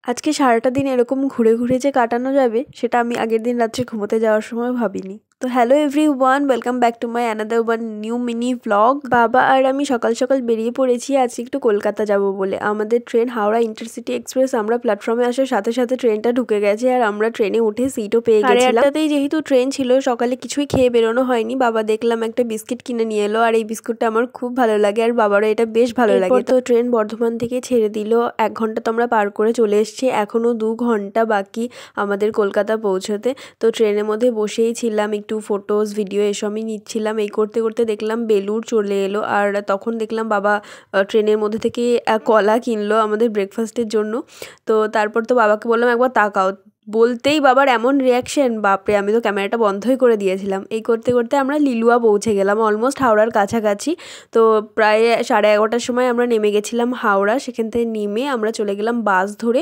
আজকে সারাটা দিন এরকম ঘুরে ঘুরে যে কাটানো যাবে সেটা আমি আগের দিন রাত্রে ঘুমোতে যাওয়ার সময় ভাবিনি। তো hello everyone, welcome back to my another one knew mini vlog. বাবা আর আমি সকাল সকাল বেরিয়ে পড়েছি আজকে একটু কলকাতা যাব বলে। আমাদের ট্রেন হাওড়া ইন্টারসিটি এক্সপ্রেস, আমরা প্ল্যাটফর্মে আসার সাথে সাথে ট্রেনটা ঢুকে গেছে আর আমরা ট্রেনে উঠে সিটও পেয়ে গেছিলাম। 8:30তেই যেহেতু ট্রেন ছিল, সকালে কিছুই খেয়ে বেরোনো হয়নি। বাবা দেখলাম একটা বিস্কিট কিনে নিয়ে এলো, আর এই বিস্কুটটা আমার খুব ভালো লাগে আর বাবারও এটা বেশ ভালো লাগে। তো ট্রেন বর্ধমান থেকে ছেড়ে দিল, 1 ঘন্টা তো আমরা পার করে চলে এসেছি, এখনও 2 ঘন্টা বাকি আমাদের কলকাতা পৌঁছতে। তো ট্রেনের মধ্যে বসেই ছিলাম, একটু ফটোস ভিডিও এসবই নিচ্ছিলাম। এই করতে করতে দেখলাম বেলুড় চলে এলো, আর তখন দেখলাম বাবা ট্রেনের মধ্যে থেকে কলা কিনলো আমাদের ব্রেকফাস্টের জন্য। তো তারপর তো বাবাকে বললাম একবার তাকাও, বলতেই বাবার এমন রিয়াকশন, বাপরে, আমি তো ক্যামেরাটা বন্ধই করে দিয়েছিলাম। এই করতে করতে আমরা লিলুয়া পৌঁছে গেলাম, অলমোস্ট হাওড়ার কাছাকাছি। তো প্রায় 11:30টার সময় আমরা নেমে গেছিলাম হাওড়া। সেখান থেকে নেমে আমরা চলে গেলাম বাস ধরে।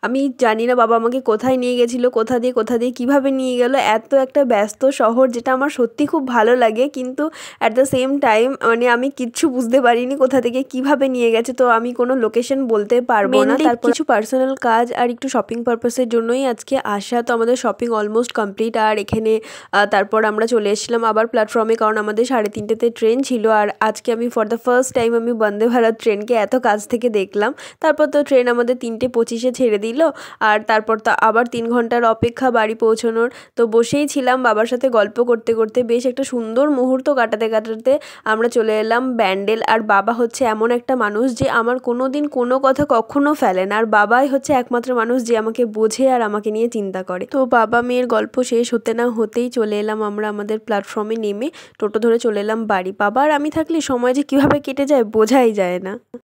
আমি জানি না বাবা আমাকে কোথায় নিয়ে গেছিলো, কোথা দিয়ে কীভাবে নিয়ে গেল। এত একটা ব্যস্ত শহর, যেটা আমার সত্যি খুব ভালো লাগে, কিন্তু অ্যাট দ্য সেম টাইম মানে আমি কিচ্ছু বুঝতে পারিনি কোথা থেকে কীভাবে নিয়ে গেছে। তো আমি কোনো লোকেশন বলতে পারবো না। তারপর কিছু পার্সোনাল কাজ আর একটু শপিং পারপাসের জন্যই আজকে আসা। তো আমাদের শপিং অলমোস্ট কমপ্লিট, আর এখানে তারপর আমরা চলে এসেছিলাম আবার প্ল্যাটফর্মে, কারণ আমাদের 3:30তে ট্রেন ছিল। আর আজকে আমি ফর দ্য ফার্স্ট টাইম আমি বন্দে ভারত ট্রেনকে এত কাছ থেকে দেখলাম। তারপর তো ট্রেন আমাদের 3:25-এ ছেড়ে দিল, আর তারপর তো আবার 3 ঘন্টার অপেক্ষা বাড়ি পৌঁছানোর। তো বসেই ছিলাম বাবার সাথে গল্প করতে করতে, বেশ একটা সুন্দর মুহূর্ত কাটাতে কাটাতে আমরা চলে এলাম ব্যান্ডেল। আর বাবা হচ্ছে এমন একটা মানুষ যে আমার কোনো দিন কোনো কথা কখনো ফেলে না, আর বাবাই হচ্ছে একমাত্র মানুষ যে আমাকে বোঝে আর আমাকে নিয়ে চিন্তা করে। তো বাবা মেয়ের গল্প শেষ হতে না হতেই চলে এলাম আমরা আমাদের প্ল্যাটফর্মে নেমে টোটো ধরে চলে এলাম বাড়ি। বাবা আর আমি থাকলে সময় যে কীভাবে কেটে যায় বোঝাই যায় না।